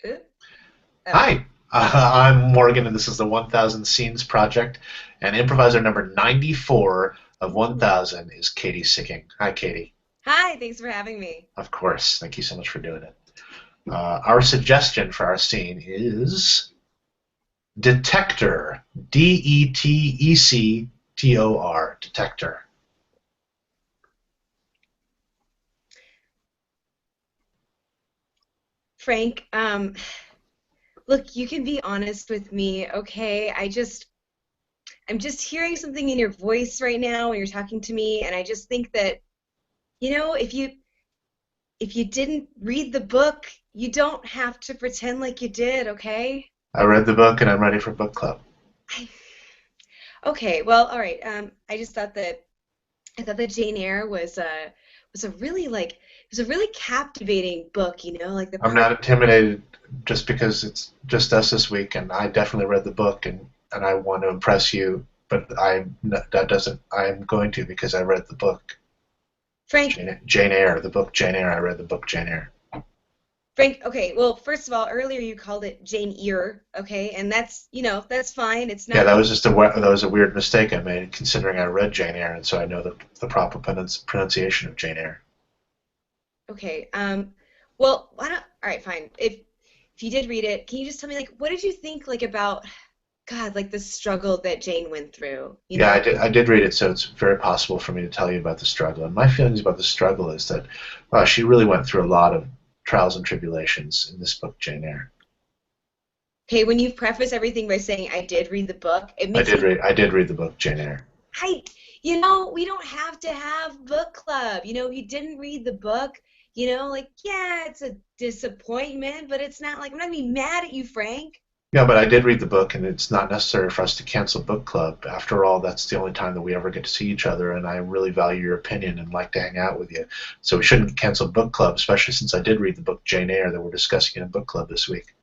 Uh, Oh, Hi, I'm Morgan, and this is the 1000 Scenes Project. And improviser number 94 of ooh. 1000 is Katie Sicking. Hi, Katie. Hi, thanks for having me. Of course. Thank you so much for doing it. Our suggestion for our scene is Detector. Detector. Detector. Frank, look, you can be honest with me, okay? I'm just hearing something in your voice right now when you're talking to me, and I just think that, if you didn't read the book, you don't have to pretend like you did, okay? I read the book and I'm ready for book club. I, okay, well, all right. I thought that Jane Eyre was a really like it was a really captivating book, like the I'm part. not intimidated just because it's just us this week, and I definitely read the book, and I want to impress you, but that doesn't. I'm going to because I read the book. Frank, Jane Eyre, the book Jane Eyre. I read the book Jane Eyre. Frank, okay, well, first of all, earlier you called it Jane Eyre, okay, and that's fine. It's Yeah, not, that was just that was a weird mistake I made, considering I read Jane Eyre, and so I know the proper pronunciation of Jane Eyre. okay. Well, why not? All right, fine. If you did read it, can you just tell me like what did you think like about God, like the struggle that Jane went through, you Yeah, I know? did. I did read it, so it's very possible for me to tell you about the struggle. And my feelings about the struggle is that, wow, she really went through a lot of trials and tribulations in this book, Jane Eyre. Okay, when you preface everything by saying I did read the book, it I makes did me read. I did read the book Jane Eyre. I we don't have to have book club. If you didn't read the book, like yeah, it's a disappointment, but it's not like I'm not gonna be mad at you, Frank. Yeah, but I did read the book, and it's not necessary for us to cancel book club. After all, that's the only time that we ever get to see each other, and I really value your opinion and like to hang out with you. So we shouldn't cancel book club, especially since I did read the book Jane Eyre that we're discussing in book club this week.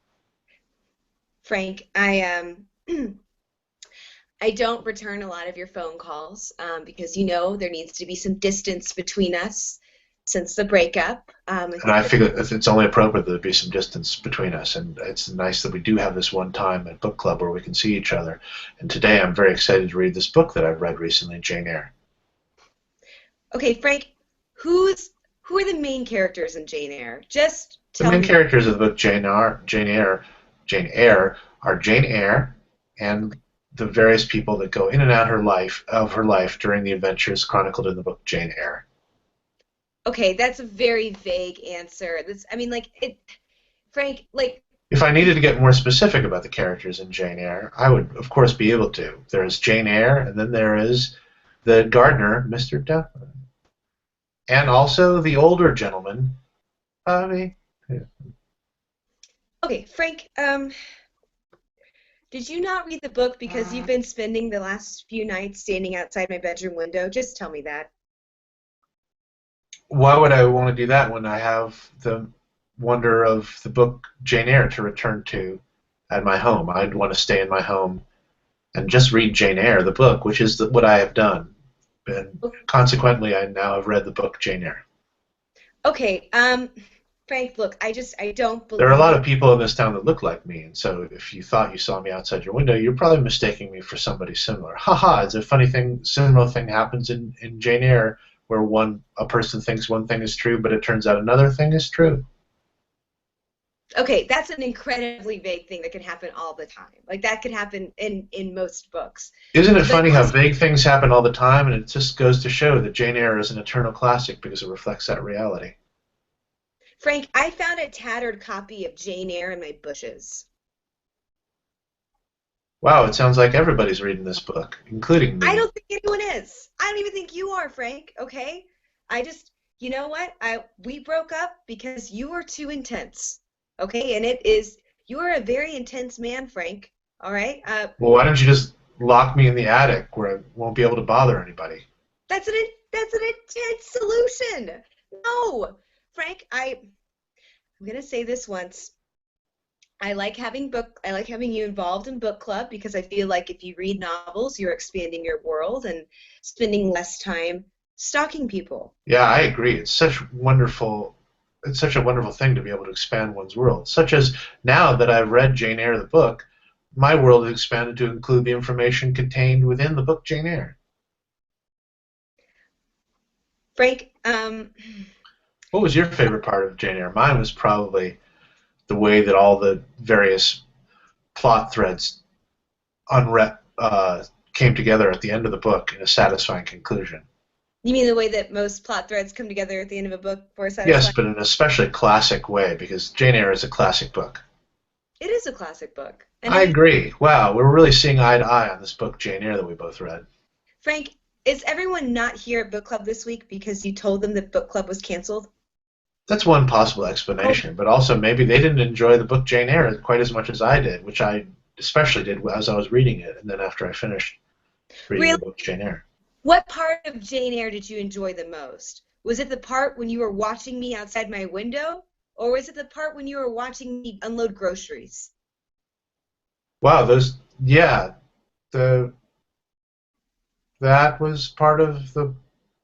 Frank, I don't return a lot of your phone calls because there needs to be some distance between us since the breakup. I And think I that figure it's only appropriate that there be some distance between us, and it's nice that we do have this one time at book club where we can see each other. And today I'm very excited to read this book that I've read recently, Jane Eyre. okay, Frank, who's who are the main characters in Jane Eyre? Just The tell main me. characters of the book Jane Eyre are Jane Eyre and the various people that go in and out of her life during the adventures chronicled in the book Jane Eyre. Okay, that's a very vague answer. I mean, like it, Frank, like If I needed to get more specific about the characters in Jane Eyre, I would, of course, be able to. There is Jane Eyre, and then there is the gardener, Mr. Duff, and also the older gentleman, Bobby. Yeah. okay, Frank, did you not read the book because you've been spending the last few nights standing outside my bedroom window? Just tell me that. Why would I want to do that when I have the wonder of the book Jane Eyre to return to at my home? I'd want to stay in my home and just read Jane Eyre, the book, which is what I have done. And consequently, I now have read the book Jane Eyre. Okay, Frank, look, I don't There are a believe lot you. of people in this town that look like me, and so if you thought you saw me outside your window, you're probably mistaking me for somebody similar. Haha, it's a funny thing, similar thing happens in Jane Eyre where a person thinks one thing is true, but it turns out another thing is true. Okay, that's an incredibly vague thing that can happen all the time. Like that could happen in most books. Isn't it But funny how also, vague things happen all the time, and it just goes to show that Jane Eyre is an eternal classic because it reflects that reality. Frank, I found a tattered copy of Jane Eyre in my bushes. Wow, it sounds like everybody's reading this book, including I me. don't think anyone is. I don't even think you are, Frank, okay? I just, you know what? We broke up because you were too intense. Okay? And you are a very intense man, Frank. All right? Well, why don't you just lock me in the attic where I won't be able to bother anybody? that's an intense solution. No. Frank, I'm going to say this once. I like having you involved in book club because I feel like if you read novels, you're expanding your world and spending less time stalking people. Yeah, I agree. It's such wonderful. it's such a wonderful thing to be able to expand one's world. Such as now that I've read Jane Eyre, the book, my world has expanded to include the information contained within the book Jane Eyre. Frank, What was your favorite part of Jane Eyre? Mine was probably the way that all the various plot threads came together at the end of the book in a satisfying conclusion. you mean the way that most plot threads come together at the end of a book for a Yes, satisfying? but in an especially classic way, because Jane Eyre is a classic book. It is a classic book. I know I agree. Wow, we're really seeing eye to eye on this book, Jane Eyre, that we both read. Frank, is everyone not here at book club this week because you told them that book club was canceled? That's one possible Oh, explanation, but also maybe they didn't enjoy the book Jane Eyre quite as much as I did, which I especially did as I was reading it, and then after I finished reading really? the book Jane Eyre. What part of Jane Eyre did you enjoy the most? Was it the part when you were watching me outside my window, or was it the part when you were watching me unload groceries? Wow, yeah, the that was part of the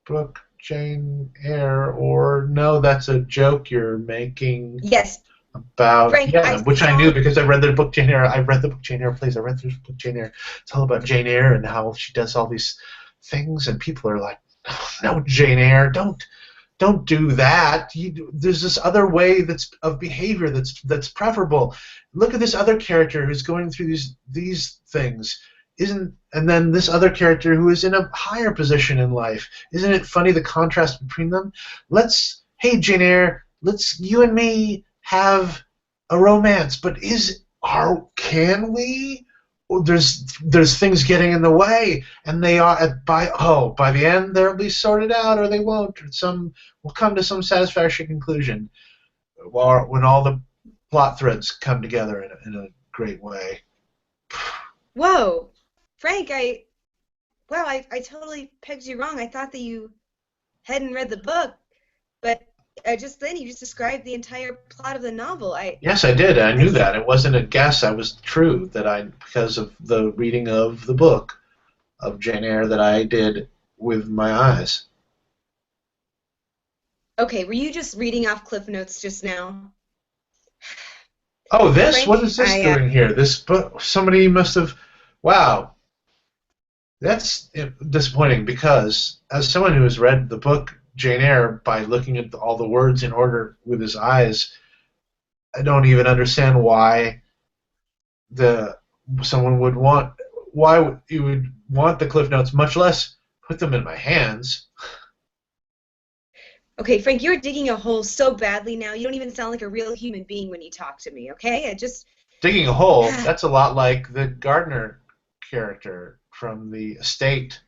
book Jane Eyre, or no, that's a joke you're making Yes, about, Frank, I yeah, which I saw. knew because I read the book Jane Eyre. I read the book Jane Eyre plays. I read the book Jane Eyre. It's all about Jane Eyre and how she does all these things, and people are like, "Oh, no, Jane Eyre, don't do that. There's this other way that's of behavior that's preferable. Look at this other character who's going through these things. Isn't and then this other character who is in a higher position in life. Isn't it funny the contrast between them? Hey Jane Eyre, let's you and me have a romance, but can we? Well, there's things getting in the way, and they are by the end they'll be sorted out, or they won't. Or will come to some satisfactory conclusion, when all the plot threads come together in a great way. Whoa, Frank, I totally pegged you wrong. I thought that you hadn't read the book, but just then you just described the entire plot of the novel. Yes, I did. I I knew that. It wasn't a guess. I was true that because of the reading of the book of Jane Eyre that I did with my eyes. Okay, were you just reading off Cliff Notes just now? Oh, this? Frank, What is this doing here? This book? Somebody must have. Wow, that's disappointing because as someone who has read the book Jane Eyre by looking at all the words in order with his eyes, I don't even understand the someone would want why you would want the Cliff Notes, much less put them in my hands. okay, Frank, you're digging a hole so badly now. You don't even sound like a real human being when you talk to me, okay? Digging a hole, that's a lot like the gardener character from the estate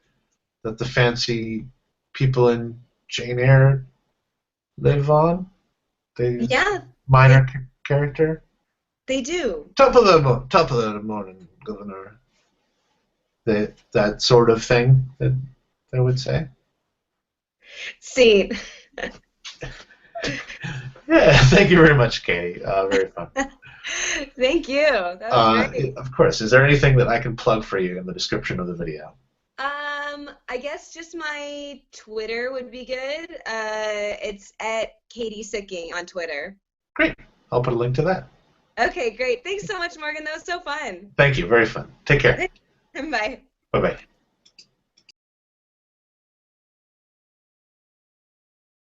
that the fancy people in Jane Eyre live on. The Yeah, minor they character. they do. Top of the morning, Governor. That sort of thing that they would say. See, Yeah, thank you very much, Katie. Very fun. thank you. That was great. Of course. Is there anything that I can plug for you in the description of the video? I guess just my Twitter would be good. It's at Katie Sicking on Twitter. Great. I'll put a link to that. Okay, great. Thanks so much, Morgan. That was so fun. Thank you. Very fun. Take care. Bye. Bye-bye.